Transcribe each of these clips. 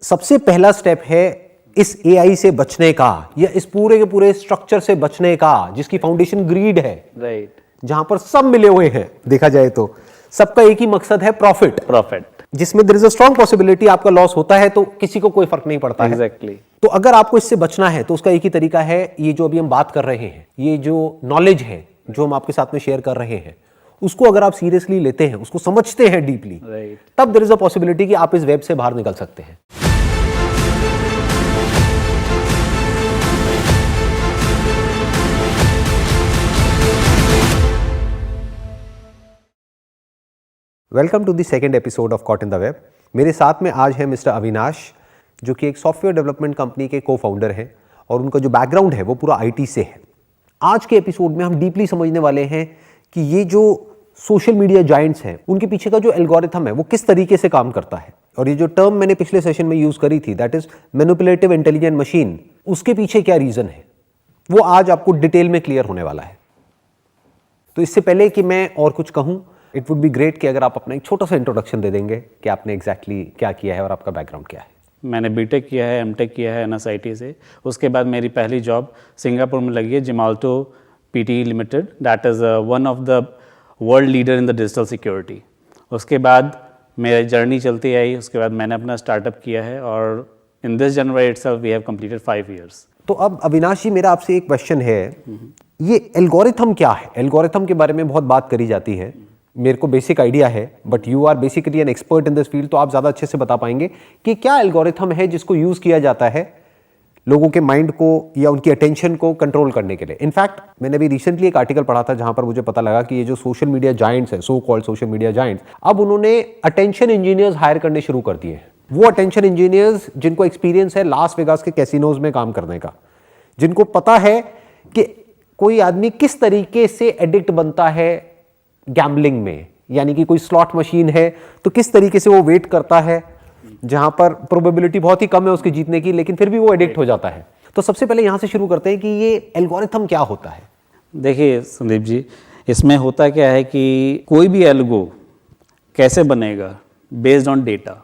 सबसे पहला स्टेप है इस एआई से बचने का, या इस पूरे के पूरे स्ट्रक्चर से बचने का जिसकी फाउंडेशन ग्रीड है, राइट, जहां पर सब मिले हुए हैं। देखा जाए तो सबका एक ही मकसद है, प्रॉफिट, जिसमें there is a strong possibility आपका लॉस होता है तो किसी को कोई फर्क नहीं पड़ता है। एग्जैक्टली। तो अगर आपको इससे बचना है तो उसका एक ही तरीका है, ये जो अभी हम बात कर रहे हैं, ये जो नॉलेज है जो हम आपके साथ में शेयर कर रहे हैं, उसको अगर आप सीरियसली लेते हैं, उसको समझते हैं डीपली, तब देयर इज अ पॉसिबिलिटी कि आप इस वेब से बाहर निकल सकते हैं। Welcome to the second episode of caught in the web. मेरे साथ में आज है मिस्टर अविनाश, जो कि एक सॉफ्टवेयर डेवलपमेंट कंपनी के को फाउंडर हैं और उनका जो बैकग्राउंड है वो पूरा आईटी से है। आज के एपिसोड में हम डीपली समझने वाले हैं कि ये जो सोशल मीडिया जायंट्स हैं उनके पीछे का जो एल्गोरिथम है वो किस तरीके से काम करता है, और ये जो टर्म मैंने पिछले सेशन में यूज करी थी, that is manipulative intelligent machine, उसके पीछे क्या रीजन है वो आज आपको डिटेल में क्लियर होने वाला है। तो इससे पहले कि मैं और कुछ कहूं, इट वुड बी ग्रेट कि अगर आप अपना एक छोटा सा इंट्रोडक्शन दे देंगे कि आपने एग्जैक्टली क्या किया है और आपका बैकग्राउंड क्या है। मैंने बीटेक किया है, एमटेक किया है एनएसआईटी से। उसके बाद मेरी पहली जॉब सिंगापुर में लगी है, जिमाल्टो PT limited, that is one of the world leader in the digital security. उसके बाद मेरी जर्नी चलती आई, उसके बाद मैंने अपना स्टार्टअप किया है और in this January itself we have completed 5 years। तो अब अविनाश जी, मेरा आपसे एक क्वेश्चन है, ये एल्गोरिथम क्या है? एल्गोरिथम के बारे में बहुत बात करी जाती है, मेरे को बेसिक आइडिया है, but you are basically an expert in this field, तो आप ज़्यादा अच्छे से बता पाएंगे कि क्या एल्गोरिथम है जिसको यूज़ किया जाता है लोगों के माइंड को या उनकी अटेंशन को कंट्रोल करने के लिए। इनफैक्ट मैंने अभी रिसेंटली एक आर्टिकल पढ़ा था जहां पर मुझे पता लगा कि ये जो सोशल मीडिया जायंट्स हैं, so called social media giants, अब उन्होंने अटेंशन इंजीनियर्स हायर करने शुरू कर दिए हैं। वो अटेंशन इंजीनियर्स जिनको एक्सपीरियंस है लास वेगास के कैसीनोज में काम करने का, जिनको पता है कि कोई आदमी किस तरीके से एडिक्ट बनता है गैम्बलिंग में, यानी कि कोई स्लॉट मशीन है तो किस तरीके से वो वेट करता है जहां पर प्रोबेबिलिटी बहुत ही कम है उसके जीतने की, लेकिन फिर भी वो एडिक्ट हो जाता है। तो सबसे पहले यहां से शुरू करते हैं कि ये एल्गोरिथम क्या होता है। देखिए संदीप जी, इसमें होता क्या है कि कोई भी एल्गो कैसे बनेगा, बेस्ड ऑन डेटा।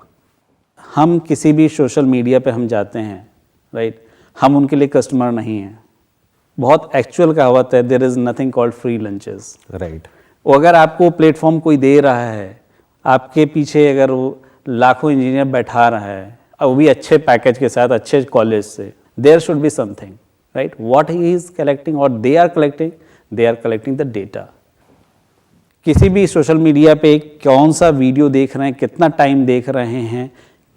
हम किसी भी सोशल मीडिया पे हम जाते हैं, राइट, हम उनके लिए कस्टमर नहीं हैं। बहुत एक्चुअल कहावत है, there is nothing called free lunches, right. अगर आपको प्लेटफॉर्म कोई दे रहा है, आपके पीछे अगर वो लाखों इंजीनियर बैठा रहा है और वो भी अच्छे पैकेज के साथ, अच्छे कॉलेज से, there should be something, right. What he is collecting और they are collecting the data. किसी भी सोशल मीडिया पे कौन सा वीडियो देख रहे हैं, कितना टाइम देख रहे हैं,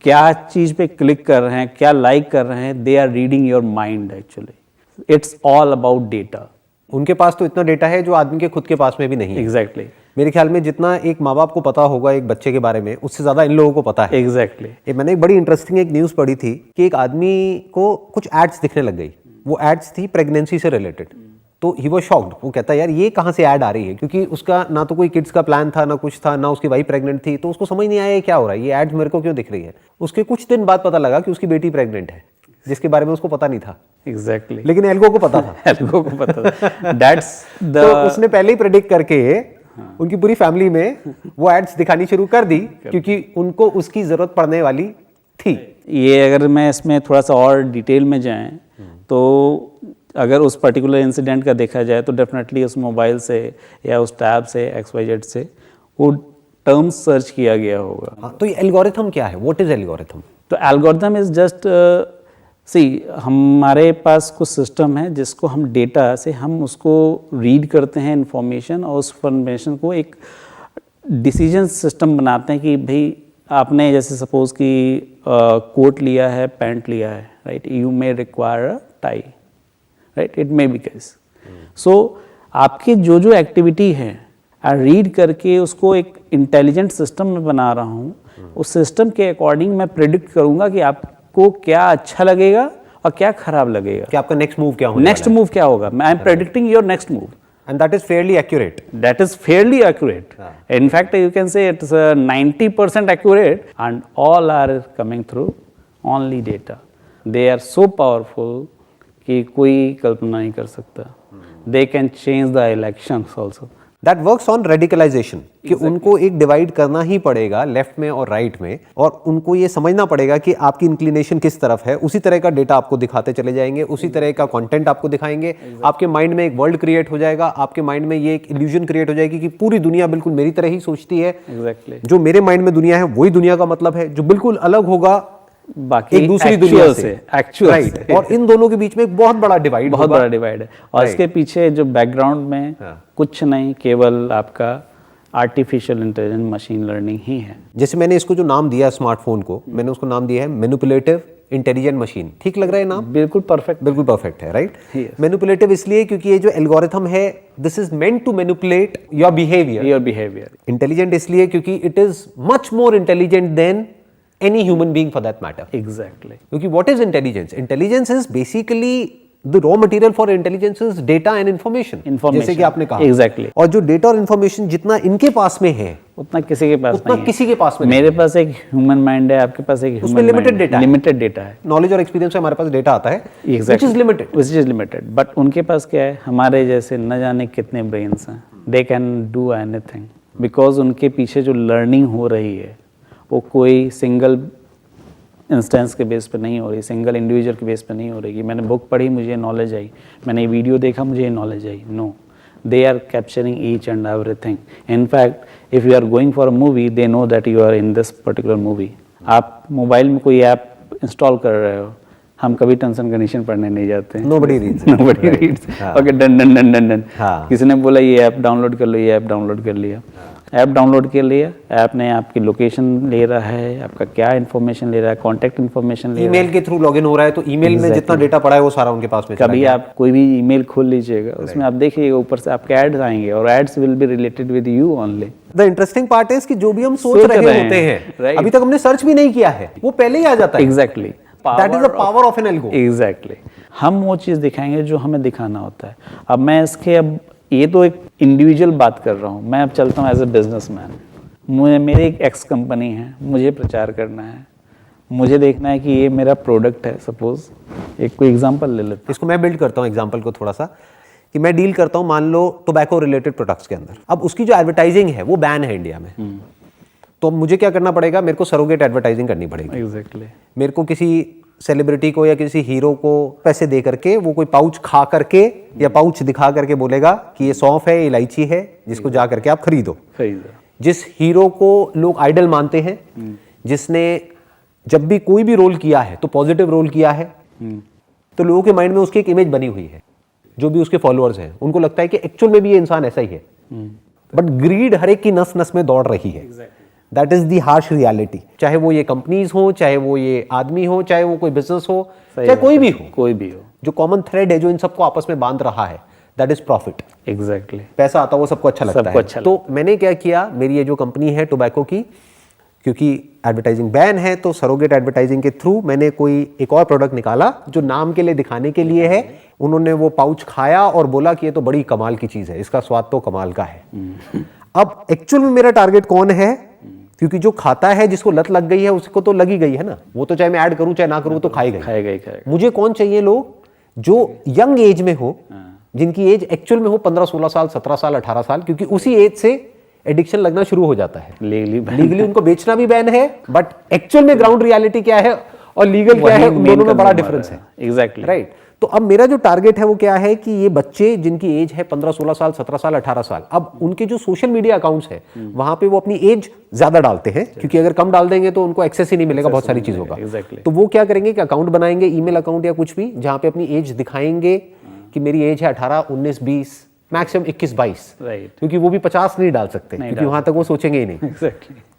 क्या चीज़ पे क्लिक कर रहे हैं, क्या लाइक कर रहे हैं, they are reading your mind. Actually it's all about data. उनके पास तो इतना डेटा है जो आदमी के खुद के पास में भी नहीं है। एग्जैक्टली। मेरे ख्याल में जितना एक माँ बाप को पता होगा एक बच्चे के बारे में, उससे ज्यादा इन लोगों को पता है। एग्जैक्टली। मैंने एक बड़ी इंटरेस्टिंग एक न्यूज़ पढ़ी थी कि एक आदमी को कुछ एड्स दिखने लग गई। वो एड्स थी प्रेगनेंसी से रिलेटेड। तो ही वाज शॉक्ड। वो कहता है यार ये कहाँ से ऐड आ रही है, क्योंकि उसका ना तो कोई किड्स का प्लान था, ना कुछ था, ना उसकी वाइफ प्रेग्नेंट थी, तो उसको समझ नहीं आया ये क्या हो रहा है, ये एड्स मेरे को क्यों दिख रही है। उसके कुछ दिन बाद पता लगा कि उसकी बेटी प्रेग्नेंट है, जिसके बारे में उसको पता नहीं था। एग्जैक्टली। लेकिन एल्गो को पता था। एल्गो को पता था। दैट्स द तो उसने पहले ही प्रेडिक्ट करके उनकी पूरी फैमिली में वो एड्स दिखानी शुरू कर दी, क्योंकि उनको उसकी जरूरत पड़ने वाली थी। ये अगर मैं इसमें थोड़ा सा और डिटेल में जाएं तो अगर उस पर्टिकुलर इंसिडेंट का देखा जाए तो डेफिनेटली उस मोबाइल से या उस टैब से XYZ से वो टर्म सर्च किया गया होगा। तो ये एल्गोरिथम क्या है? What is algorithm? तो एल्गोरिथम इज जस्ट हमारे पास कुछ सिस्टम है जिसको हम डेटा से हम उसको रीड करते हैं इंफॉर्मेशन, और उस इंफॉर्मेशन को एक डिसीजन सिस्टम बनाते हैं कि भाई आपने जैसे सपोज कि कोट लिया है, पैंट लिया है, right, you may require a tie, right, it may be case. So आपकी जो जो एक्टिविटी है रीड करके उसको एक इंटेलिजेंट सिस्टम में बना रहा हूँ। उस सिस्टम के अकॉर्डिंग मैं प्रिडिक्ट करूँगा कि आपको क्या अच्छा लगेगा और क्या खराब लगेगा, कि आपका नेक्स्ट मूव क्या होगा। नेक्स्ट मूव क्या होगा, I am predicting your next move, and that is fairly accurate. That is fairly accurate. In fact, you can say it's 90% accurate, and all are coming through only data. They are so powerful कि कोई कल्पना नहीं कर सकता. They can change the elections also. That works on radicalization कि उनको एक divide करना ही पड़ेगा लेफ्ट में और राइट में, और उनको ये समझना पड़ेगा कि आपकी इंक्लिनेशन किस तरफ है। उसी तरह का डेटा आपको दिखाते चले जाएंगे, उसी तरह का कंटेंट आपको दिखाएंगे। आपके माइंड में एक वर्ल्ड क्रिएट हो जाएगा, आपके माइंड में ये एक इल्यूजन क्रिएट हो जाएगी कि पूरी दुनिया बिल्कुल मेरी तरह ही सोचती है। एग्जैक्टली जो मेरे माइंड में दुनिया है वही दुनिया का मतलब है, जो बिल्कुल अलग होगा बाकी एक दूसरी दुनिया से, एक्चुअल राइट। और इन दोनों के बीच में एक बहुत बड़ा डिवाइड, बहुत बड़ा डिवाइड है। और इसके पीछे जो बैकग्राउंड में कुछ नहीं, केवल आपका आर्टिफिशियल इंटेलिजेंस, मशीन लर्निंग ही है। जैसे मैंने इसको जो नाम दिया स्मार्टफोन को, मैंने उसको नाम दिया है मैनिपुलेटिव इंटेलिजेंट मशीन। ठीक लग रहा है नाम? बिल्कुल परफेक्ट, बिल्कुल परफेक्ट है, राइट। Yes. मैनिपुलेटिव इसलिए क्योंकि ये जो एल्गोरिथम है, this is meant to manipulate your behaviour. Intelligent इसलिए क्योंकि it is much more intelligent than any human being for that matter. Exactly क्योंकि what is intelligence? Intelligence is basically the raw material for intelligence is data and information. जैसे कि आपने कहा। Exactly. और जो data और इन्फॉर्मेशन जितना इनके पास में है उतना किसी के पास उतना नहीं किसी के पास में है। मेरे पास एक ह्यूमन माइंड है, आपके पास एक उसमें limited data है। लिमिटेड डेटा है। नॉलेज और एक्सपीरियंस से हमारे पास डेटा आता है which is limited. Which is limited. But उनके पास क्या है, हमारे जैसे न जाने कितने ब्रेन्स हैं, they can do anything, because उनके पीछे जो लर्निंग हो रही है वो कोई सिंगल इंस्टेंस के बेस पे नहीं हो रही, सिंगल इंडिविजुअल के बेस पे नहीं हो रही कि मैंने बुक पढ़ी मुझे नॉलेज आई, मैंने वीडियो देखा मुझे नॉलेज आई। No, they are capturing each and everything. In fact, if you are going for a movie, they know that you are in this particular movie. आप मोबाइल में कोई ऐप इंस्टॉल कर रहे हो, हम कभी टर्म्स एंड कंडीशन पढ़ने नहीं जाते हैं। Nobody reads. Nobody reads. Okay, done done done done done. हाँ। किसी ने बोला ये ऐप डाउनलोड कर लो, ये ऐप डाउनलोड कर लिया, ऐप डाउनलोड कर लिया, ऐप ने आपकी लोकेशन ले रहा है, आपका क्या इन्फॉर्मेशन ले रहा है, कॉन्टैक्ट इन्फॉर्मेशन ले रहा है। ईमेल के थ्रू लॉगिन हो रहा है तो ईमेल में जितना डेटा पड़ा है वो सारा उनके पास में चला कभी गया। आप कोई भी ईमेल खोल लीजिएगा, उसमें आप देखिएगा ऊपर से आपके एड्स आएंगे और ads will be related with you only. The interesting part है कि जो भी हम सोच रहे होते हैं, right. अभी तक हमने सर्च भी नहीं किया है, वो पहले ही आ जाता है। Exactly, that is the power of an algo. Exactly. हम वो चीज़ दिखाएंगे जो हमें दिखाना होता है। अब मैं इसके, अब ये तो एक इंडिविजुअल बात कर रहा हूँ, मैं अब चलता हूँ एज ए बिजनेसमैन। मुझे, मेरी एक एक्स कंपनी है, मुझे प्रचार करना है, मुझे देखना है कि ये मेरा प्रोडक्ट है। सपोज एक कोई एग्जांपल ले लेते इसको मैं बिल्ड करता हूँ एग्जांपल को थोड़ा सा, कि मैं डील करता हूँ मान लो टोबैको रिलेटेड प्रोडक्ट्स के अंदर। अब उसकी जो एडवर्टाइजिंग है वो बैन है इंडिया में, तो अब मुझे क्या करना पड़ेगा, मेरे को सरोगेट एडवर्टाइजिंग करनी पड़ेगी। एग्जैक्टली। मेरे को किसी सेलिब्रिटी को या किसी हीरो को पैसे दे करके वो कोई पाउच खा करके या पाउच दिखा करके बोलेगा कि ये सौंफ है, इलायची है, जिसको जा करके आप खरीदो। जिस हीरो को लोग आइडल मानते हैं, जिसने जब भी कोई भी रोल किया है तो पॉजिटिव रोल किया है, तो लोगों के माइंड में उसकी एक इमेज बनी हुई है। जो भी उसके फॉलोअर्स हैं उनको लगता है कि एक्चुअल में भी ये इंसान ऐसा ही है, बट ग्रीड हर एक की नस नस में दौड़ रही है। That is the harsh reality. चाहे वो ये कंपनीज हो, चाहे वो ये आदमी हो, चाहे वो कोई बिजनेस हो, चाहे कोई भी हो, जो कॉमन थ्रेड है जो इन सबको आपस में बांध रहा है, दैट इज प्रॉफिट। एग्जैक्टली। पैसा आता है वो सबको अच्छा लगता है। तो मैंने क्या किया, मेरी ये जो कंपनी है टोबैको की, क्योंकि एडवर्टाइजिंग बैन है, तो सरोगेट एडवर्टाइजिंग के थ्रू मैंने कोई एक और प्रोडक्ट निकाला जो नाम के लिए दिखाने के लिए है। उन्होंने वो पाउच खाया और बोला कि ये तो बड़ी कमाल की चीज है, इसका स्वाद तो कमाल का है। अब एक्चुअल में मेरा टारगेट कौन है, क्योंकि जो खाता है, जिसको लत लग गई है, उसको तो लगी गई है ना, वो तो चाहे मैं ऐड करूं चाहे ना करूं तो खाएगा। मुझे कौन चाहिए, लोग जो यंग एज में हो, जिनकी एज एक्चुअल में हो 15-16 साल, 17 साल, 18 साल, क्योंकि उसी एज से एडिक्शन लगना शुरू हो जाता है। लीगली उनको बेचना भी बैन है, बट एक्चुअल में ग्राउंड रियलिटी क्या है और लीगल क्या है, उन दोनों में बड़ा डिफरेंस है। Exactly, right. तो अब मेरा जो टारगेट है वो क्या है कि ये बच्चे जिनकी एज है 15-16 साल, 17 साल, 18 साल, अब उनके जो सोशल मीडिया अकाउंट्स है वहां पे वो अपनी एज ज्यादा डालते हैं, क्योंकि अगर कम डाल देंगे तो उनको एक्सेस ही नहीं मिलेगा बहुत सारी चीजों का। तो वो क्या करेंगे कि अकाउंट बनाएंगे, ईमेल अकाउंट या कुछ भी, जहां पे अपनी एज दिखाएंगे कि मेरी एज है 18, 19, 20, मैक्सिमम 21, 22, क्योंकि वो भी 50 नहीं डाल सकते, क्योंकि वहां तक वो सोचेंगे ही नहीं।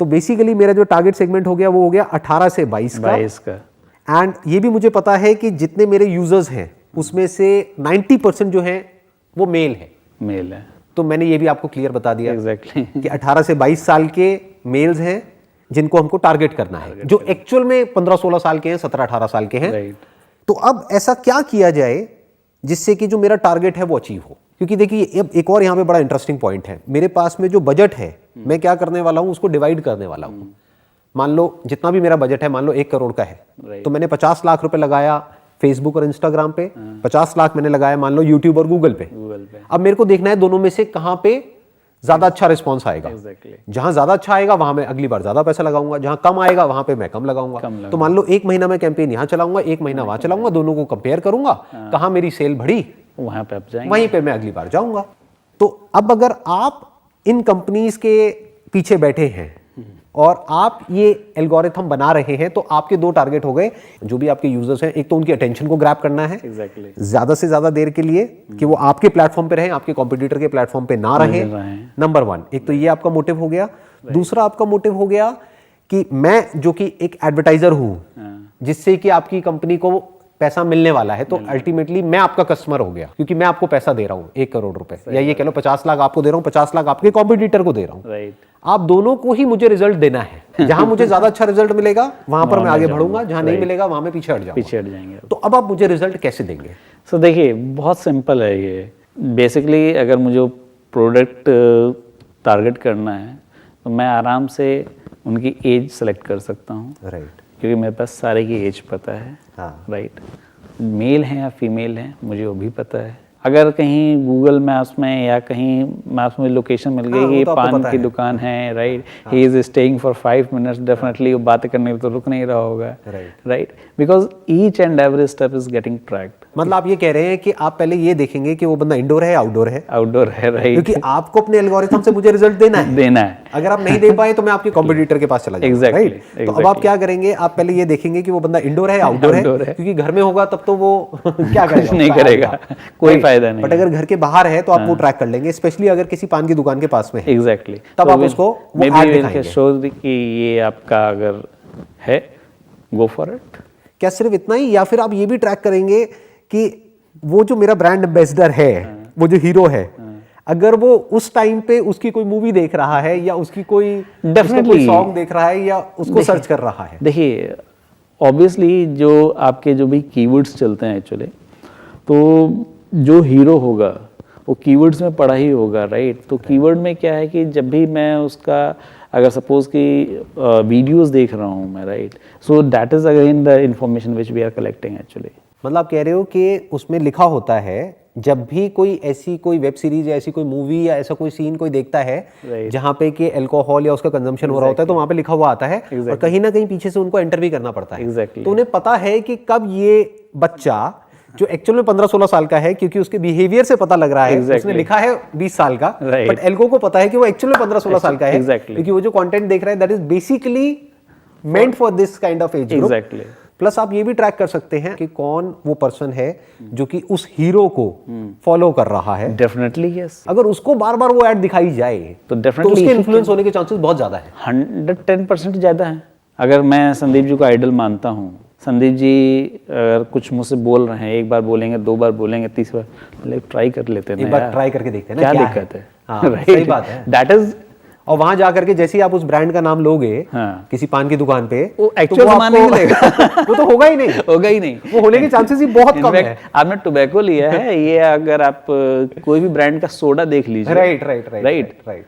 तो बेसिकली मेरा जो टारगेट सेगमेंट हो गया वो हो गया 18 से 22 का। एंड ये भी मुझे पता है कि जितने मेरे यूजर्स हैं उसमें से 90% जो है वो मेल है। तो मैंने ये भी आपको क्लियर बता दिया कि 18 से 22 साल के मेल्स हैं जिनको हमको टारगेट करना है, जो एक्चुअल में 15-16 साल के हैं, 17-18 साल के हैं। तो अब ऐसा क्या किया जाए जिससे कि जो मेरा टारगेट है वो अचीव हो, क्योंकि देखिए अब एक और यहाँ पे बड़ा इंटरेस्टिंग पॉइंट है। मेरे पास में जो बजट है, मैं क्या करने वाला हूँ, उसको डिवाइड करने वाला हूँ। मान लो जितना भी मेरा बजट है, मान लो 1 करोड़ का है, तो मैंने 50 लाख रुपए लगाया फेसबुक और इंस्टाग्राम पे, 50 लाख मैंने लगाया मान लो यूट्यूब और गूगल पे। अब मेरे को देखना है दोनों में से कहां पे ज्यादा अच्छा रिस्पॉन्स आएगा। एग्जैक्टली जहां ज्यादा अच्छा आएगा वहां मैं अगली बार ज्यादा पैसा लगाऊंगा, जहां कम आएगा वहां पे मैं कम लगाऊंगा। तो मान लो 1 महीना मैं कैंपेन यहां चलाऊंगा, 1 महीना वहां चलाऊंगा, दोनों को कंपेयर करूंगा, कहां मेरी सेल बढ़ी वहां पे आप जाएंगे, वहीं पे मैं अगली बार जाऊंगा। तो अब अगर आप इन कंपनीज के पीछे बैठे हैं और आप ये एल्गोरिथम बना रहे हैं, तो आपके 2 टारगेट हो गए। जो भी आपके यूजर्स हैं, एक तो उनकी अटेंशन को ग्रैब करना है एग्जैक्टली ज्यादा से ज्यादा देर के लिए कि वो आपके प्लेटफॉर्म पे रहें, आपके कॉम्पिटिटर के प्लेटफॉर्म पे ना रहें। नंबर 1, एक तो ये आपका मोटिव हो गया। दूसरा आपका मोटिव हो गया कि मैं जो कि एक एडवर्टाइजर हूं, जिससे कि आपकी कंपनी को पैसा मिलने वाला है, तो अल्टीमेटली मैं आपका कस्टमर हो गया, क्योंकि मैं आपको पैसा दे रहा हूं 1 करोड़ रुपए, या ये कह लो 50 लाख आपको दे रहा हूं, 50 लाख आपके कॉम्पिटिटर को दे रहा हूं। राइट, आप दोनों को ही मुझे रिजल्ट देना है। जहां मुझे ज्यादा अच्छा रिजल्ट मिलेगा वहां पर मैं आगे बढ़ूंगा, जहां नहीं मिलेगा वहां में पीछे हट जाएंगे। तो अब आप मुझे रिजल्ट कैसे देंगे? सो देखिए, बहुत सिंपल है ये। बेसिकली अगर मुझे प्रोडक्ट टारगेट करना है तो मैं आराम से उनकी एज सेलेक्ट कर सकता हूँ, राइट, क्योंकि मेरे पास सारे की एज पता है। हाँ, राइट, मेल हैं या फीमेल हैं मुझे वो भी पता है। अगर कहीं गूगल मैप्स में या कहीं मैप्स में लोकेशन मिल गई कि पान की दुकान है, right, he is staying for 5 minutes, definitely वो बात करने तो रुक नहीं रहा होगा। Right, because each and every step is getting tracked. मतलब आप ये कह रहे हैं कि आप पहले ये देखेंगे कि वो बंदा इंडोर है, आउटडोर है। आउटडोर है, राइट, क्योंकि आपको अपने एल्गोरिथम से मुझे रिजल्ट देना है। अगर आप नहीं दे पाए तो मैं आपके कॉम्पिटिटर के पास चला जाऊंगा। राइट, तो अब आप क्या करेंगे? आप पहले ये देखेंगे कि वो बंदा इंडोर है, आउटडोर है, क्योंकि घर में होगा तब तो वो क्या करेगा? नहीं करेगा, कोई फायदा नहीं। बट अगर घर के बाहर है तो आप वो ट्रैक कर लेंगे, स्पेशली अगर किसी पान की दुकान के पास में है। एग्जैक्टली, तब आप उसको शो कि ये आपका अगर है, गो फॉर इट। क्या सिर्फ इतना ही, या फिर आप ये भी ट्रैक करेंगे कि वो जो मेरा ब्रांड एम्बेसडर है, वो जो हीरो है, अगर वो उस टाइम पे उसकी कोई मूवी देख रहा है या उसकी कोई डेफिनेटली सॉन्ग देख रहा है या उसको सर्च कर रहा है? देखिए, ऑब्वियसली जो आपके जो भी कीवर्ड्स चलते हैं एक्चुअली, तो जो हीरो होगा वो कीवर्ड्स में पढ़ा ही होगा। राइट, तो कीवर्ड में क्या है कि जब भी मैं उसका अगर सपोज कि वीडियोस देख रहा हूँ मैं, right, so that is again the information which we are collecting actually. मतलब आप कह रहे हो कि उसमें लिखा होता है, जब भी कोई वेब सीरीज या ऐसी कोई मूवी या ऐसा कोई सीन कोई देखता है जहाँ पे कि अल्कोहल या उसका कंजम्पशन हो रहा होता है, तो वहाँ पे लिखा हुआ आता है और कहीं ना कहीं पीछे से उनको एंटर भी करना पड़ता है। तो उन्हें पता है कि कब ये बच्चा जो एक्चुअल में 15-16 साल का है, क्योंकि उसके बिहेवियर से पता लग रहा है, उसने लिखा है 20 साल का, बट एल्को को पता है कि वो एक्चुअल में 15-16 साल का है, क्योंकि वो जो कंटेंट देख रहा है that is basically meant for this kind of age group. Plus आप ये भी ट्रैक कर सकते हैं कि कौन वो पर्सन है जो कि उस हीरो को फॉलो कर रहा है। Definitely yes. अगर उसको बार बार वो ऐड दिखाई जाए तो डेफिनेटली उसके इन्फ्लुएंस होने के चांसेस बहुत ज्यादा है, 110% ज्यादा है। अगर मैं संदीप जी को आइडल मानता हूँ, संदीप जी अगर कुछ मुझसे बोल रहे हैं, 1 बार बोलेंगे, 2 बार बोलेंगे, 3 बार ट्राई कर लेते हैं, एक बार ट्राई करके देखते हैं क्या दिक्कत है। हाँ, सही बात है, दैट इज। और वहां जाकर के जैसे ही आप उस ब्रांड का नाम लोगे किसी पान की दुकान पे, वो एक्चुअल सामान नहीं मिलेगा। वो तो होगा ही नहीं, वो होने के चांसेस ही बहुत कम है। आपने टोबैको लिया है, ये अगर आप कोई भी ब्रांड का सोडा देख लीजिए, राइट,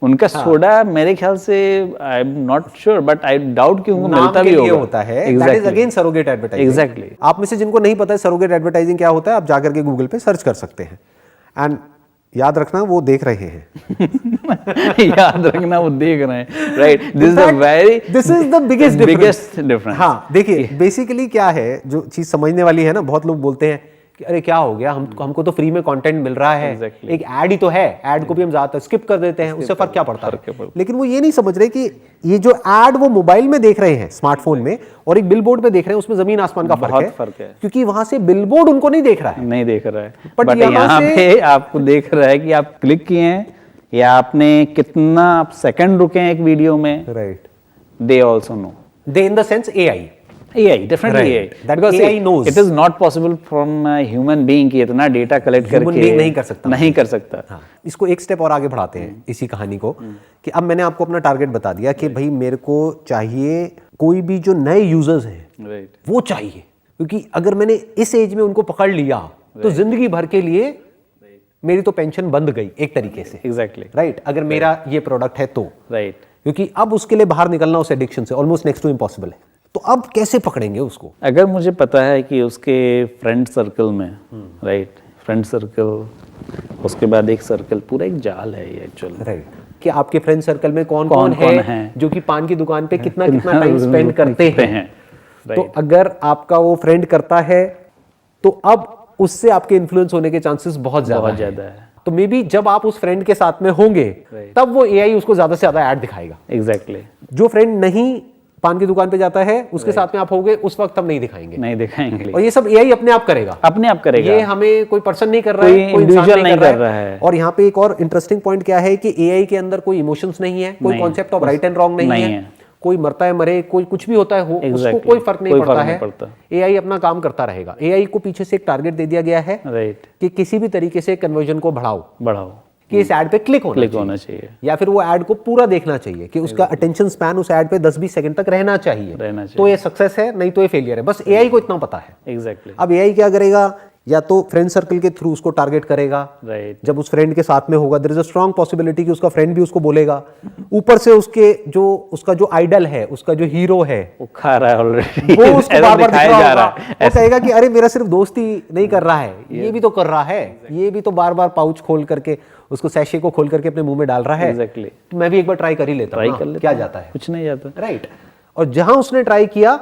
उनका सोडा मेरे ख्याल से I am not sure, but I doubt कि उनको मिलता भी होगा है। That is again surrogate advertising. Exactly. आप में से जिनको नहीं पता है सरोगेट एडवर्टाइजिंग क्या होता है, आप जाकर के गूगल पे सर्च कर सकते हैं। एंड याद रखना वो देख रहे हैं। याद रखना वो देख रहे हैं, right. This is the biggest difference. हाँ, देखिए बेसिकली क्या है, जो चीज समझने वाली है ना, बहुत लोग बोलते हैं कि अरे क्या हो गया, हमको तो फ्री में कंटेंट मिल रहा है, एक ऐड ही तो है, ऐड को भी हम ज्यादातर स्किप कर देते हैं, उससे फर्क क्या पड़ता है। लेकिन वो ये नहीं समझ रहे कि ये जो ऐड वो मोबाइल में देख रहे हैं, स्मार्टफोन में, और एक बिलबोर्ड पे देख रहे हैं, उसमें जमीन आसमान का फर्क है, क्योंकि वहां से बिलबोर्ड उनको नहीं देख रहा है, बट यहाँ पे आपको देख रहा है कि आप क्लिक किए हैं या आपने कितना आप सेकंड रुके हैं एक वीडियो में, right. They also know, they in the sense AI, definitely AI. Because AI knows. It is not possible from a human being कि इतना डेटा कलेक्ट करके नहीं कर सकता। हाँ। इसको एक स्टेप और आगे बढ़ाते हैं इसी कहानी को, कि अब मैंने आपको अपना टारगेट बता दिया कि भाई मेरे को चाहिए कोई भी जो नए यूजर्स हैं, वो चाहिए, क्योंकि अगर मैंने इस एज में उनको पकड़ लिया तो जिंदगी भर के लिए मेरी तो पेंशन बंद गई एक तरीके से। Exactly, right. अगर मेरा ये प्रोडक्ट है तो, राइट, क्योंकि अब उसके लिए बाहर निकलना उस एडिक्शन से ऑलमोस्ट नेक्स्ट टू इम्पॉसिबल है। तो अब कैसे पकड़ेंगे उसको? अगर मुझे पता है कि उसके फ्रेंड सर्कल में, राइट, फ्रेंड सर्कल, उसके बाद एक सर्कल, पूरा एक जाल है ये एक्चुअली। राइट, कि आपके फ्रेंड सर्कल में कौन कौन है है जो कि पान की दुकान पे कितना टाइम स्पेंड करते हैं। तो Right. अगर आपका वो फ्रेंड करता है तो अब उससे आपके इन्फ्लुएंस होने के चांसेस बहुत ज्यादा है। तो मे बी जब आप उस फ्रेंड के साथ में होंगे तब वो एआई उसको ज्यादा से ज्यादा ऐड दिखाएगा। एग्जैक्टली। जो फ्रेंड नहीं पान की दुकान पे जाता है उसके साथ में आप होगे उस वक्त हम नहीं दिखाएंगे। नहीं दिखाएंगे। और ये सब एआई अपने आप करेगा, अपने आप करेगा। ये हमें कोई पर्सन नहीं कर रहा है, कोई इंडिविजुअल इंसान नहीं कर रहा है। और यहाँ पे एक और इंटरेस्टिंग पॉइंट क्या है कि एआई के अंदर कोई इमोशंस नहीं है, कोई concept of right and wrong नहीं है, कोई मरता है मरे, कोई कुछ भी होता है हो, उसको कोई फर्क नहीं पड़ता है। एआई अपना काम करता रहेगा। एआई को पीछे से एक टारगेट दे दिया गया है कि किसी भी तरीके से कन्वर्जन को बढ़ाओ कि इस ऐड पे क्लिक होना चाहिए या फिर वो ऐड को पूरा देखना चाहिए, कि उसका अटेंशन स्पैन उस ऐड पे 20-20 सेकंड तक रहना चाहिए। तो ये सक्सेस है, नहीं तो ये फेलियर है। बस एआई को इतना पता है। एग्जैक्टली। अब एआई क्या करेगा, या तो फ्रेंड सर्कल के थ्रू उसको टारगेट करेगा। जब उस फ्रेंड के साथ में होगा, there is a strong possibility कि उसका फ्रेंड भी उसको बोलेगा। ऊपर से उसका जो आइडल है, उसका जो हीरो है, वो खा रहा है ऑलरेडी, वो उसको बार-बार दिखाया जा रहा है। वो कहेगा कि अरे मेरा सिर्फ दोस्त ही नहीं कर रहा है, ये भी तो कर रहा है, ये भी तो बार-बार पाउच खोल करके उसको सैशे को खोल करके अपने मुंह में डाल रहा है। एग्जैक्टली। तो मैं भी एक बार ट्राई कर ही लेता हूं, क्या जाता है, कुछ नहीं जाता। राइट। और जहां उसने ट्राई किया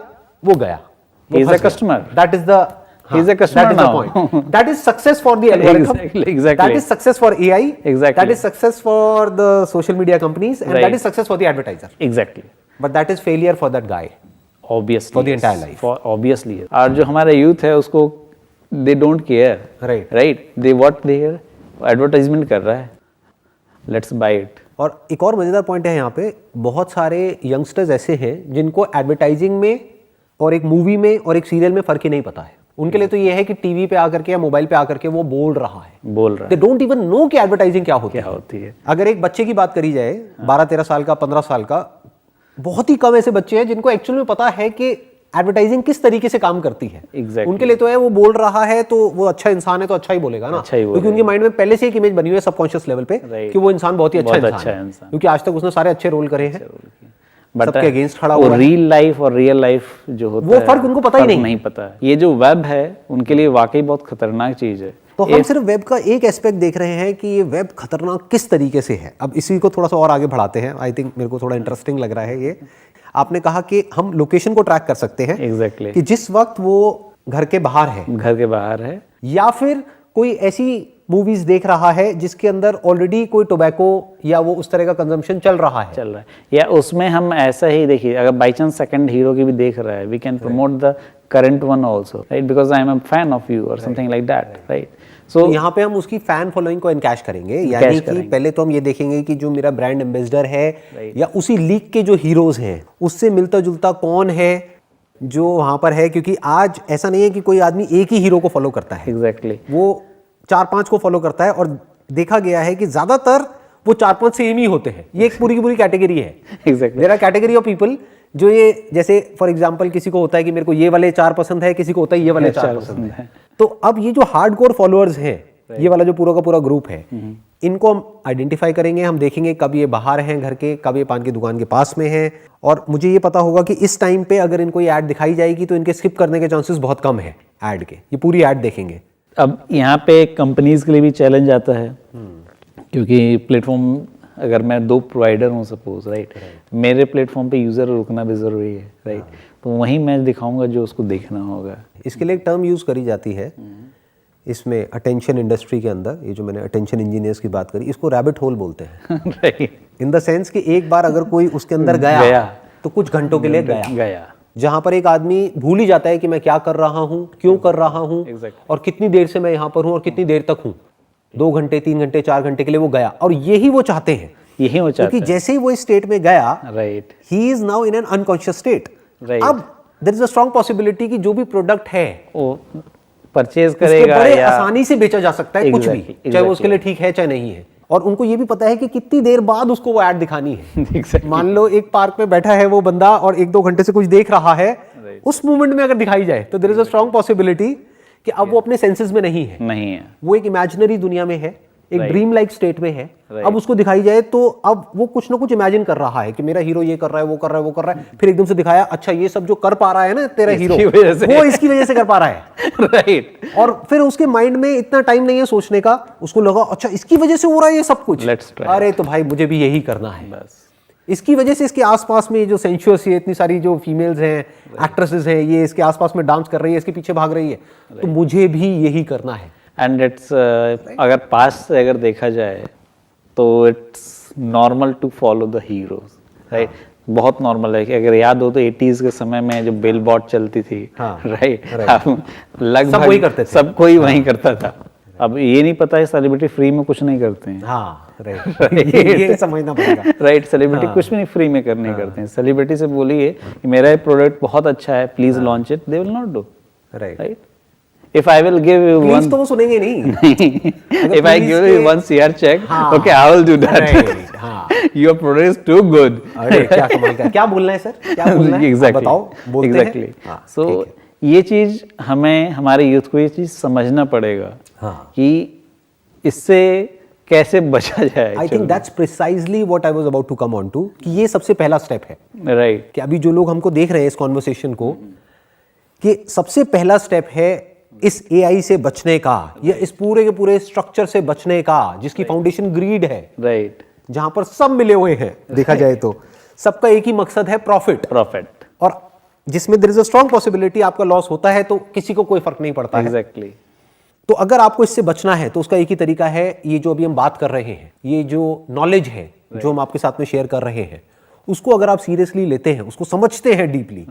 वो गया, he is a customer, that is the he is a customer now. That is success for the algorithm. Exactly. That is success for AI. Exactly. That is success for the social media companies, and that is success for the advertiser. Exactly. But that is failure for that guy. Obviously. For the entire life. For obviously. और जो हमारा youth है उसको they don't care. Right. They what they care? Advertisement कर रहा है. Let's buy it. और एक और मजेदार पॉइंट है यहाँ पे, बहुत सारे यंगस्टर्स ऐसे हैं जिनको एडवर्टाइजिंग में और एक मूवी में और एक सीरियल में फर्क ही नहीं पता है। उनके लिए तो ये है कि टीवी पे आकर के या मोबाइल पे आकर के वो बोल रहा है। They don't even know कि एडवर्टाइजिंग क्या होती है। अगर एक बच्चे की बात करी जाए, 12-13 साल का, 15 साल का, बहुत ही कम ऐसे बच्चे हैं जिनको एक्चुअल में पता है कि एडवर्टाइजिंग किस तरीके से काम करती है। उनके लिए तो है वो बोल रहा है तो वो अच्छा इंसान है तो अच्छा ही बोलेगा ना, क्योंकि उनके माइंड में पहले से एक इमेज बनी हुई है सबकॉन्शियस लेवल पे कि वो इंसान बहुत ही अच्छा इंसान है, क्योंकि आज तक उसने सारे अच्छे रोल करे हैं, सबके अगेंस्ट खड़ा हुआ है। रियल लाइफ और रियल लाइफ जो होता है वो फर्क उनको पता ही नहीं पता है। ये जो वेब है उनके लिए वाकई बहुत खतरनाक चीज है। तो हम सिर्फ वेब का एक एस्पेक्ट देख रहे हैं कि ये वेब खतरनाक किस तरीके से है। अब इसी को थोड़ा सा और आगे बढ़ाते हैं। आई थिंक मेरे को थोड़ा इंटरेस्टिंग लग रहा है ये। आपने कहा कि हम लोकेशन को ट्रैक कर सकते हैं। एग्जैक्टली। कि जिस वक्त वो घर के बाहर है या फिर कोई ऐसी मूवीज देख रहा है जिसके अंदर ऑलरेडी कोई टोबैको या वो उस तरह का कंजम्पशन चल रहा है, या उसमें हम ऐसा ही देखिए, अगर बाई चांस सेकंड हीरो की भी देख रहा है, we can promote the current one also, right, because I am a fan of you और something like that, right. So यहाँ पे हम उसकी फैन फॉलोइंग को एनकैश करेंगे, यानी कि पहले तो हम ये देखेंगे कि जो मेरा ब्रांड एम्बेसडर है या उसी लीग के जो हीरोज हैं उससे मिलता जुलता कौन है जो वहां पर है, क्योंकि आज ऐसा नहीं है कि कोई आदमी एक ही हीरो को फॉलो करता है। एग्जैक्टली। वो 4-5 को फॉलो करता है और देखा गया है कि ज्यादातर वो 4-5 सेम ही होते हैं। ये एक पूरी की पूरी कैटेगरी है। Exactly. There are category of people जो ये, जैसे फॉर एग्जांपल किसी को होता है कि मेरे को ये वाले 4 पसंद है, किसी को होता है ये वाले 4 पसंद है। तो अब ये जो हार्डकोर फॉलोअर्स हैं, ये वाला जो पूरा का पूरा ग्रुप है, इनको हम आइडेंटिफाई करेंगे। हम देखेंगे कब ये बाहर हैं घर के, कब ये पान की दुकान के पास में है, और मुझे ये पता होगा कि इस टाइम पे अगर इनको ये ऐड दिखाई जाएगी तो इनके स्किप करने के चांसेस बहुत कम है ऐड के। ये पूरी ऐड देखेंगे। अब यहाँ पे कंपनीज के लिए भी चैलेंज आता है, क्योंकि प्लेटफॉर्म, अगर मैं 2 प्रोवाइडर हूँ सपोज, राइट, मेरे प्लेटफॉर्म पे यूज़र रुकना भी ज़रूरी है, राइट, तो वहीं मैं दिखाऊंगा जो उसको देखना होगा। इसके लिए एक टर्म यूज़ करी जाती है इसमें अटेंशन इंडस्ट्री के अंदर, ये जो मैंने अटेंशन इंजीनियर्स की बात करी, इसको रैबिट होल बोलते हैं। राइट। इन द सेंस कि एक बार अगर कोई उसके अंदर गया तो कुछ घंटों के लिए गया, जहां पर एक आदमी भूल ही जाता है कि मैं क्या कर रहा हूं, क्यों कर रहा हूं, और कितनी देर से मैं यहां पर हूं और कितनी देर तक हूं। 2 घंटे, 3 घंटे, 4 घंटे के लिए वो गया, और यही वो चाहते हैं। क्योंकि जैसे ही वो इस स्टेट में गया, right, he is now in an unconscious state. अब there is a strong possibility कि जो भी प्रोडक्ट है वो परचेज करेगा, बड़े आसानी से बेचा जा सकता है, कुछ भी, चाहे वो उसके लिए ठीक है चाहे नहीं है। और उनको ये भी पता है कि कितनी देर बाद उसको वो ऐड दिखानी है। मान लो एक पार्क में बैठा है वो बंदा और 1-2 घंटे से कुछ देख रहा है, उस मोमेंट में अगर दिखाई जाए तो there is a strong possibility कि अब वो अपने सेंसेस में नहीं है, नहीं है, वो एक इमेजिनरी दुनिया में है, एक ड्रीम लाइक स्टेट में है, अब उसको दिखाई जाए तो अब वो कुछ ना कुछ इमेजिन कर रहा है कि मेरा हीरो ये कर रहा है, वो कर रहा है, वो कर रहा है, फिर एकदम से दिखाया अच्छा ये सब जो कर पा रहा है ना तेरा हीरो, वो इसकी वजह से कर पा रहा है। राइट। और फिर उसके माइंड में इतना टाइम नहीं है सोचने का, उसको लगा अच्छा इसकी वजह से हो रहा है ये सब कुछ, अरे तो भाई मुझे भी यही करना है बस। इसकी वजह से इसके आसपास में जो सेंशुअस ये इतनी सारी जो फीमेल्स हैं, एक्ट्रेसेस हैं, ये इसके आसपास में डांस कर रही है, इसके पीछे भाग रही है, तो मुझे भी यही करना है। एंड इट्स अगर पास्ट से अगर देखा जाए तो it's normal to follow the heroes, right. बहुत नॉर्मल है कि अगर याद हो तो 80s के समय में जो बिल बॉट चलती थी, राइट, लगभग वही करते थे, सब कोई वही करता था। अब ये नहीं पता है सेलिब्रिटी फ्री में कुछ नहीं करते हैं। हाँ, राइट, ये समझना पड़ेगा। राइट, सेलिब्रिटी कुछ भी नहीं फ्री में करने करते हैं। सेलिब्रिटी से बोलिए कि मेरा ये प्रोडक्ट बहुत अच्छा है, please launch it, they will not do, right. If I will give you one, तो वो सुनेंगे नहीं। If I give you 1 CR check, okay, I will do that. Your product is too good. अरे क्या कमाल का, क्या बोलना है सर, क्या बोलना है, exactly. बताओ, बोलते exactly. हैं। So ये चीज हमें, हमारे यूथ को ये चीज समझना पड़ेगा कि इससे कैसे बचा जाए। I think that's precisely what I was about to come on to, कि ये सबसे पहला स्टेप है, राइट। कि अभी जो लोग हमको देख रहे हैं इस कॉन्वर्सेशन को, कि सबसे पहला स्टेप है इस एआई से बचने का, या इस पूरे के पूरे स्ट्रक्चर से बचने का जिसकी फाउंडेशन ग्रीड है, राइट, जहां पर सब मिले हुए हैं, देखा जाए तो सबका एक ही मकसद है, प्रॉफिट, और जिसमें there is a strong possibility आपका लॉस होता है तो किसी को कोई फर्क नहीं पड़ता है। एग्जैक्टली। तो अगर आपको इससे बचना है तो उसका एक ही तरीका है, ये जो अभी हम बात कर रहे हैं, ये जो नॉलेज है जो हम आपके साथ में शेयर कर रहे हैं, उसको अगर आप सीरियसली लेते हैं, उसको समझते हैं डीपली,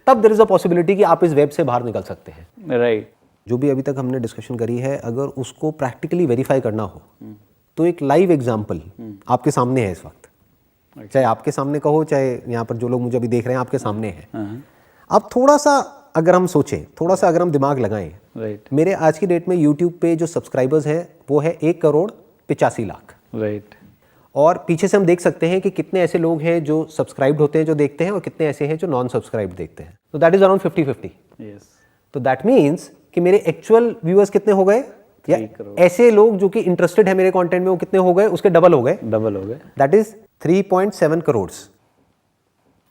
तब देयर इज अ पॉसिबिलिटी कि आप इस वेब से बाहर निकल सकते हैं। राइट। जो भी अभी तक हमने डिस्कशन करी है, अगर उसको प्रैक्टिकली वेरीफाई करना हो तो एक लाइव एग्जांपल आपके सामने है इस वक्त, चाहे आपके सामने कहो, चाहे यहाँ पर जो लोग मुझे अभी देख रहे हैं आपके सामने है। आप थोड़ा सा अगर हम सोचें, थोड़ा सा अगर हम दिमाग लगाएं, मेरे आज की डेट में यूट्यूब पे जो सब्सक्राइबर्स हैं वो है 1,85,00,000, राइट। और पीछे से हम देख सकते हैं कि कितने ऐसे लोग हैं जो सब्सक्राइब्ड होते हैं जो देखते हैं, और कितने ऐसे हैं जो नॉन सब्सक्राइब्ड देखते हैं। तो दैट इज अराउंड 50-50। तो दैट मीन्स कि मेरे एक्चुअल व्यूअर्स कितने हो गए, या ऐसे लोग जो कि इंटरेस्टेड है मेरे कंटेंट में वो कितने हो गए, उसके डबल हो गए, दैट इज 3.7 करोड़।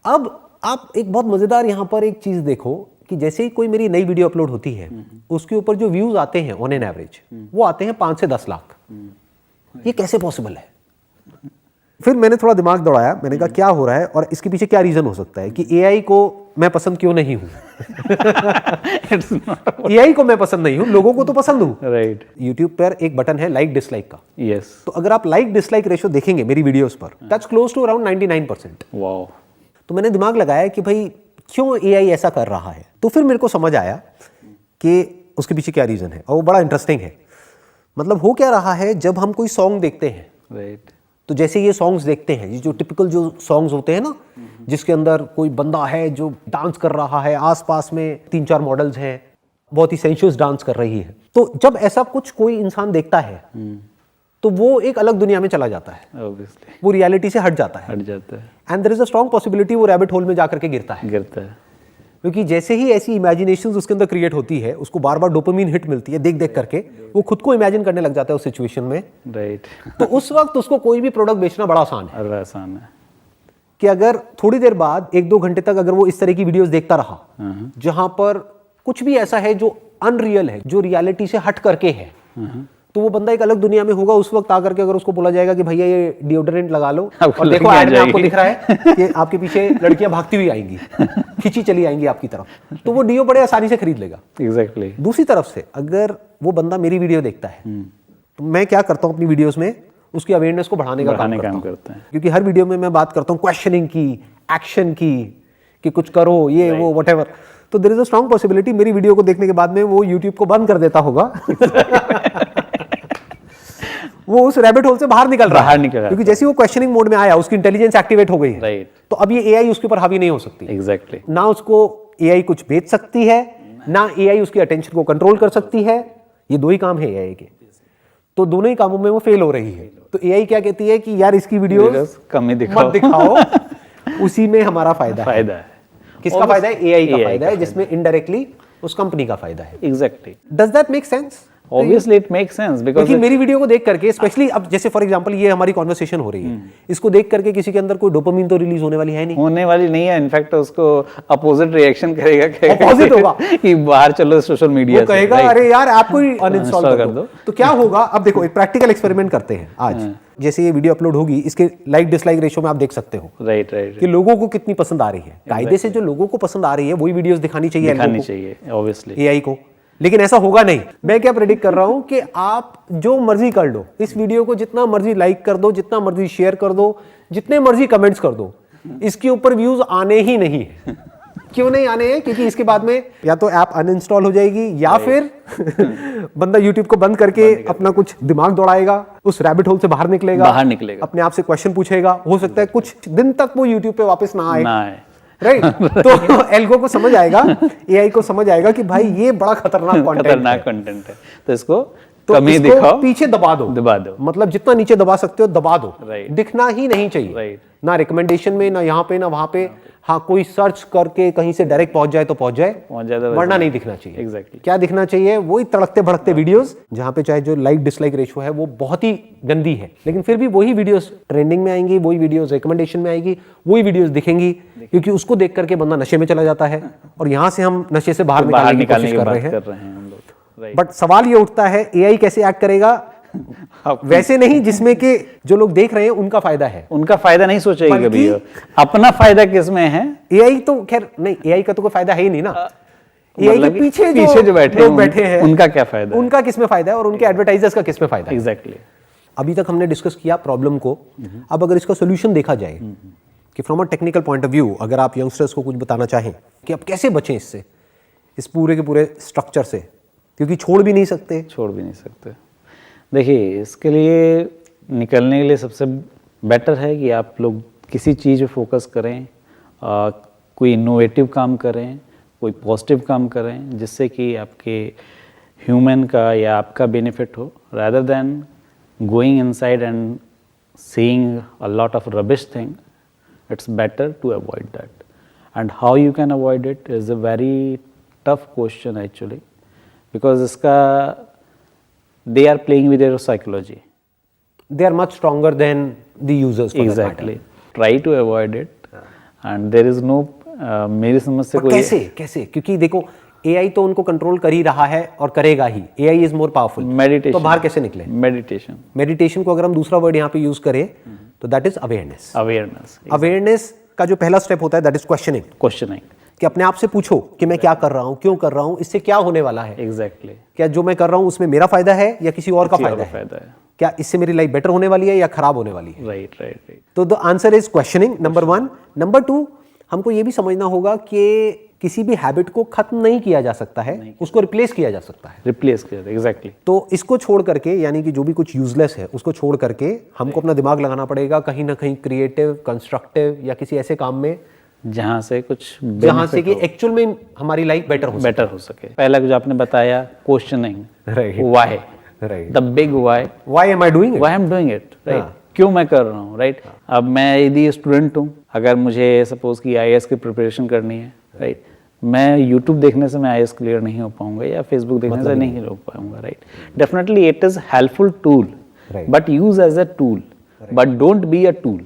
अब आप एक बहुत मजेदार यहां पर एक चीज देखो कि जैसे ही कोई मेरी नई वीडियो अपलोड होती है, उसके ऊपर जो व्यूज आते हैं ऑन एन एवरेज, वो आते हैं 5 से 10 लाख। ये कैसे पॉसिबल है? फिर मैंने थोड़ा दिमाग दौड़ाया, मैंने कहा क्या हो रहा है और इसके पीछे क्या रीजन हो सकता है, कि एआई को मैं पसंद क्यों नहीं हूं। एआई को मैं पसंद नहीं हूं, लोगों को तो पसंद हूं। राइट। यूट्यूब पर एक बटन है लाइक डिसलाइक का। यस। तो अगर आप लाइक डिसलाइक रेशियो देखेंगे मेरी वीडियोस पर, that's close to around 99%। Wow. तो मैंने दिमाग लगाया कि भाई क्यों एआई ऐसा कर रहा है, तो फिर मेरे को समझ आया कि उसके पीछे क्या रीजन है, और वो बड़ा इंटरेस्टिंग है। मतलब हो क्या रहा है, जब हम कोई सॉन्ग देखते हैं, राइट, तो जैसे ये सॉन्ग्स देखते हैं, ये जो टिपिकल जो सॉन्ग्स होते हैं ना, जिसके अंदर कोई बंदा है जो डांस कर रहा है, आसपास में 3-4 मॉडल्स हैं, बहुत ही सेंशुअस डांस कर रही है, तो जब ऐसा कुछ कोई इंसान देखता है तो वो एक अलग दुनिया में चला जाता है, ऑब्वियसली वो रियलिटी से हट जाता है, and there is a strong possibility वो रैबिट होल में जाकर के गिरता है। क्योंकि जैसे ही ऐसी इमेजिनेशंस उसके अंदर क्रिएट होती है, उसको बार बार डोपामिन हिट मिलती है देख देख करके, वो खुद को इमेजिन करने लग जाता है उस सिचुएशन में। राइट। तो उस वक्त उसको कोई भी प्रोडक्ट बेचना बड़ा आसान है। आसान है कि अगर थोड़ी देर बाद 1-2 घंटे तक अगर वो इस तरह की वीडियोस देखता रहा, जहां पर कुछ भी ऐसा है जो अनरियल है, जो रियलिटी से हट करके है, तो वो बंदा एक अलग दुनिया में होगा। उस वक्त आकर के अगर उसको बोला जाएगा कि भैया ये डिओड्रेंट लगा लो, और देखो ऐड में आपको दिख रहा है कि आपके पीछे लड़कियां भागती हुई आएंगी, खींची चली आएंगी आपकी तरफ, तो वो डिओ बड़े आसानी से खरीद लेगा। एग्जैक्टली। दूसरी तरफ से अगर वो बंदा मेरी वीडियो देखता है, तो मैं क्या करता हूँ अपनी वीडियोस में, उसकी अवेयरनेस को बढ़ाने का काम करता हूँ। क्योंकि हर वीडियो में मैं बात करता हूँ क्वेश्चनिंग की, एक्शन की, कि कुछ करो, ये वो व्हाटएवर। तो there is a strong possibility मेरी वीडियो को देखने के बाद में वो यूट्यूब को बंद कर देता होगा। वो उस रैबिट होल से बाहर निकल रहा है, क्योंकि जैसे वो क्वेश्चनिंग मोड में आया, उसकी इंटेलिजेंस एक्टिवेट हो गई है। राइट। तो अब ये एआई उसके ऊपर हावी नहीं हो सकती। एग्जैक्टली। ना उसको एआई कुछ बेच सकती है, ना एआई उसकी अटेंशन को कंट्रोल कर सकती है। ये 2 ही काम है एआई के, तो दोनों ही कामों में वो फेल हो रही है। तो एआई क्या कहती है कि यार इसकी वीडियोस कम ही मत दिखाओ, उसी में हमारा फायदा है। किसका फायदा है? एआई का फायदा है, जिसमें इनडायरेक्टली उस कंपनी का फायदा है। Exactly. Does that make sense? Obviously it make sense because क्योंकि मेरी वीडियो को देख करके स्पेशली अब जैसे फॉर एग्जांपल ये हमारी कॉन्वर्सेशन हो रही है, इसको देख करके किसी के अंदर कोई डोपामिन तो रिलीज होने वाली है नहीं, होने वाली नहीं है। इनफैक्ट उसको अपोजिट रिएक्शन करेगा, Opposite होगा। कि बाहर चलो सोशल मीडिया वो कहेगा अरे यार ऐप को अनइंस्टॉल कर दो। तो क्या होगा, अब देखो एक प्रैक्टिकल एक्सपेरिमेंट करते हैं आज। जैसे ये वीडियो अपलोड होगी, इसके लाइक डिसलाइक रेशियो में आप देख सकते हो राइट राइट कि लोगों को कितनी पसंद आ रही है। कायदे से जो लोगों को पसंद आ रही है वही वीडियोस दिखानी चाहिए दिखानी चाहिए ऑब्वियसली एआई को, लेकिन ऐसा होगा नहीं। मैं क्या प्रेडिक्ट कर रहा हूं कि आप जो मर्जी कर लो, इस वीडियो को जितना मर्जी लाइक कर दो, जितना मर्जी शेयर कर दो, जितने मर्जी कमेंट्स कर दो, इसके ऊपर व्यूज आने ही नहीं है। क्यों नहीं आने हैं? क्योंकि इसके बाद में या तो ऐप अनइंस्टॉल हो जाएगी या फिर बंदा यूट्यूब को बंद करके अपना कुछ दिमाग दौड़ाएगा, उस रैबिट होल से बाहर निकलेगा, अपने आप से क्वेश्चन पूछेगा। हो सकता है कुछ दिन तक वो यूट्यूब पे वापस ना आए, राइट तो एल्गो को समझ आएगा, एआई को समझ आएगा कि भाई ये बड़ा खतरनाक कंटेंट है, तो इसको कमी दिखाओ, पीछे दबा दो, मतलब जितना नीचे दबा सकते हो दबा दो, दिखना ही नहीं चाहिए, ना रिकमेंडेशन में, ना यहाँ पे, ना वहां पे। हाँ, कोई सर्च करके कहीं से डायरेक्ट पहुंच जाए तो पहुंच जाए, वरना नहीं दिखना चाहिए। एग्जैक्टली क्या दिखना चाहिए? वही तड़कते भड़कते वीडियोस, जहां पे चाहे जो लाइक डिसलाइक रेशियो है वो बहुत ही गंदी है, लेकिन फिर भी वही वीडियोस ट्रेंडिंग में आएंगी, वही वीडियोस रिकमेंडेशन में आएगी, वही वीडियोस दिखेंगी, क्योंकि उसको देख करके बंदा नशे में चला जाता है। और यहाँ से हम नशे से बाहर निकालने की कोशिश कर रहे हैं। बट सवाल ये उठता है, एआई कैसे एक्ट करेगा? वैसे नहीं जिसमें कि जो लोग देख रहे हैं उनका फायदा है, उनका फायदा नहीं सोचेगी कभी, अपना फायदा किसमें है? एआई तो खैर नहीं, एआई का तो कोई फायदा है ही नहीं ना। एआई के पीछे जो बैठे हैं उनका क्या फायदा, उनका किसमें फायदा है और उनके एडवर्टाइजर्स का किसमें फायदा है? एग्जैक्टली। अभी तक हमने डिस्कस किया प्रॉब्लम को, अब अगर इसका सोल्यूशन देखा जाए कि from a technical point of view, अगर आप यंगस्टर्स को कुछ बताना चाहें कि अब कैसे बचें इससे, इस पूरे के पूरे स्ट्रक्चर से, क्योंकि छोड़ भी नहीं सकते। देखिए, इसके लिए निकलने के लिए सबसे बेटर है कि आप लोग किसी चीज़ पे फोकस करें, कोई इनोवेटिव काम करें, कोई पॉजिटिव काम करें, जिससे कि आपके ह्यूमन का या आपका बेनिफिट हो, rather than going inside and seeing a lot of rubbish thing. It's better to avoid that. And how you can avoid it is a very tough question actually, because they are playing with your psychology. They are much stronger than the users. Exactly. Try to avoid it. And there is no मेरी समझ से कोई कैसे क्योंकि देखो AI तो उनको control कर ही रहा है और करेगा ही। AI is more powerful. Meditation, तो बाहर कैसे निकले? मेडिटेशन को अगर हम दूसरा वर्ड यहाँ पे यूज करें तो दैट इज अवेयरनेस। अवेयरनेस का जो पहला स्टेप होता है दैट इज क्वेश्चनिंग, कि अपने आप से पूछो कि मैं क्या कर रहा हूँ, क्यों कर रहा हूँ, इससे क्या होने वाला है। एग्जैक्टली। क्या जो मैं कर रहा हूँ उसमें मेरा फायदा है या किसी और का फायदा है? क्या इससे मेरी लाइफ बेटर होने वाली है या खराब होने वाली है? राइट। तो the answer is questioning, number 1। Number 2, हमको ये भी समझना होगा कि किसी भी हैबिट को खत्म नहीं किया जा सकता है, उसको रिप्लेस किया जा सकता है। एग्जैक्टली। तो इसको छोड़ करके, यानी कि जो भी कुछ यूजलेस है उसको छोड़ करके हमको अपना दिमाग लगाना पड़ेगा कहीं ना कहीं क्रिएटिव, कंस्ट्रक्टिव या किसी ऐसे काम में जहां से कि एक्चुअल में हमारी लाइफ बेटर हो सके। पहला जो आपने बताया questioning, why, the big why am I doing it, right? क्यों मैं कर रहा हूँ, राइट? अब मैं यदि स्टूडेंट हूँ, अगर मुझे सपोज कि आईएएस की प्रिपरेशन करनी है, राइट, मैं यूट्यूब देखने से मैं आईएएस क्लियर नहीं हो पाऊंगा या फेसबुक देखने से नहीं हो पाऊंगा, right? Definitely it is helpful tool, but use as a tool, but don't be a tool.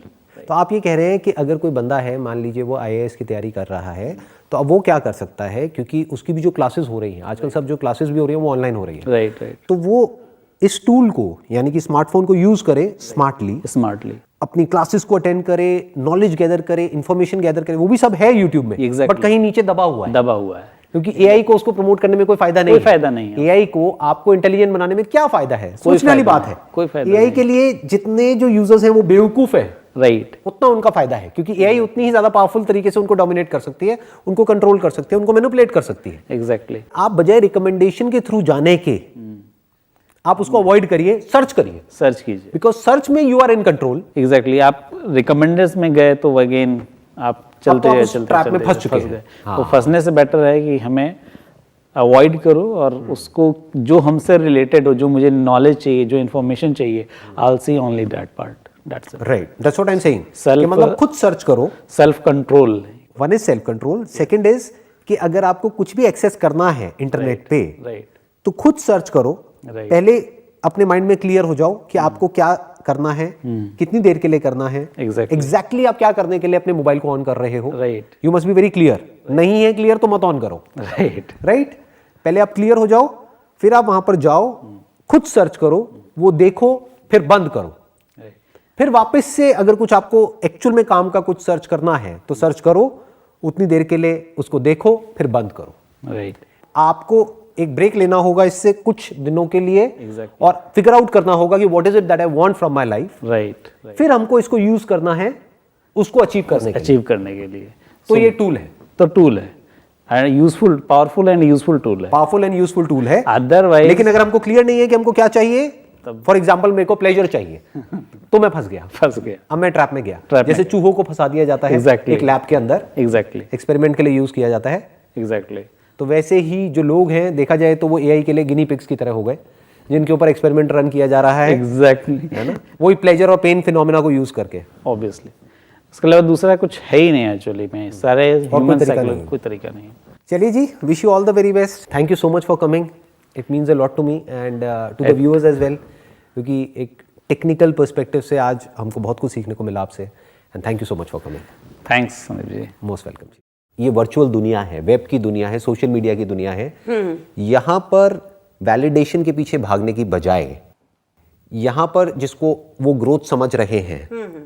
तो आप ये कह रहे हैं कि अगर कोई बंदा है, मान लीजिए वो आईएएस की तैयारी कर रहा है, तो अब वो क्या कर सकता है, क्योंकि उसकी भी जो क्लासेस हो रही हैं आजकल, सब जो क्लासेस भी हो रही हैं वो ऑनलाइन हो रही है, राइट। तो वो इस टूल को, यानी कि स्मार्टफोन को यूज करे स्मार्टली, अपनी क्लासेस को अटेंड करे, नॉलेज गैदर करे, इंफॉर्मेशन गैदर करे, वो भी सब है यूट्यूब में, बट कहीं नीचे दबा हुआ है, क्योंकि एआई को उसको प्रमोट करने में कोई फायदा नहीं है। एआई को आपको इंटेलिजेंट बनाने में क्या फायदा है? सोचने वाली बात है। एआई के लिए जितने जो यूजर्स हैं वो बेवकूफ है, राइट, उतना उनका फायदा है, क्योंकि एआई उतनी ही ज्यादा पावरफुल तरीके से उनको डोमिनेट कर सकती है, उनको कंट्रोल कर सकती है, उनको मैनिपुलेट कर सकती है। एग्जैक्टली। आप बजाय रिकमेंडेशन के थ्रू जाने के, आप उसको अवॉइड करिए, सर्च कीजिए, बिकॉज सर्च में you are in control. Exactly. आप रिकमेंडर्स में गए तो अगेन आप चलते में फंस चुके हैं। तो फंसने से बेटर है कि हमें अवॉइड करो और उसको जो हमसे रिलेटेड हो, जो मुझे नॉलेज चाहिए, जो इन्फॉर्मेशन चाहिए, I will see only that part, that's it. Right, that's what I am saying, मतलब खुद सर्च करो। Self control, one is self control, second is कि अगर आपको कुछ भी एक्सेस करना है इंटरनेट पे, राइट, तो खुद सर्च करो, Right. पहले अपने माइंड में क्लियर हो जाओ कि आपको क्या करना है, कितनी देर के लिए करना है, एग्जैक्टली आप क्या करने के लिए अपने मोबाइल को ऑन कर रहे हो। Right you must be very clear. नहीं है क्लियर तो मत ऑन करो। राइट राइट, पहले आप क्लियर हो जाओ, फिर आप वहां पर जाओ, खुद सर्च करो, वो देखो, फिर बंद करो। फिर वापस से अगर कुछ आपको एक्चुअल में काम का कुछ सर्च करना है तो सर्च करो, उतनी देर के लिए उसको देखो, फिर बंद करो। राइट आपको एक ब्रेक लेना होगा इससे कुछ दिनों के लिए, Exactly. और फिगर आउट करना होगा कि what is it that I want from my life. Right फिर हमको इसको यूज करना है उसको अचीव करने के लिए। अचीव करने के लिए। तो ये टूल है, तो टूल है, and useful, powerful and useful tool है। पावरफुल एंड यूजफुल टूल है। अदरवाइज लेकिन अगर हमको क्लियर नहीं है कि हमको क्या चाहिए, फॉर एग्जाम्पल मेरे को प्लेजर चाहिए तो मैं फंस गया, अब मैं ट्रैप में गया। जैसे चूहों को फंसा दिया जाता है Exactly. एक लैब के अंदर, एग्जैक्टली एक्सपेरिमेंट के लिए यूज किया जाता है। एग्जैक्टली तो वैसे ही जो लोग हैं, देखा जाए तो वो एआई के लिए गिनी पिग्स की तरह हो गए, जिनके ऊपर एक्सपेरिमेंट रन किया जा रहा है, एग्जैक्टली है ना, वही प्लेजर और पेन फिनोमेना को यूज करके। ऑब्वियसली उसके अलावा दूसरा कुछ है ही नहीं एक्चुअली में, सारे ह्यूमन तरीका साइकिल नहीं है। कोई तरीका नहीं है। चलिए जी, wish you all the very best. Thank you so much for coming, it means a lot to me and to the viewers as well, क्योंकि एक टेक्निकल पर्सपेक्टिव से आज हमको बहुत कुछ सीखने को मिला आपसे, and thank you so much for coming. Thanks Sandeep ji. Most welcome जी। ये वर्चुअल दुनिया है, वेब की दुनिया है, सोशल मीडिया की दुनिया है। यहाँ पर वैलिडेशन के पीछे भागने की बजाय, यहाँ पर जिसको वो ग्रोथ समझ रहे हैं,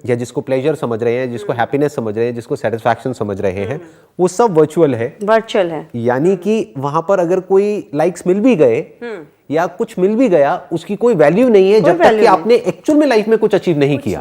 या जिसको प्लेजर समझ रहे हैं, जिसको हैप्पीनेस समझ रहे हैं, जिसको सेटिस्फैक्शन समझ रहे हैं, वो सब वर्चुअल है। वर्चुअल है, यानी कि वहां पर अगर कोई लाइक्स मिल भी गए या कुछ मिल भी गया, उसकी कोई वैल्यू नहीं है जब तक कि आपने एक्चुअल में लाइफ में कुछ अचीव नहीं किया।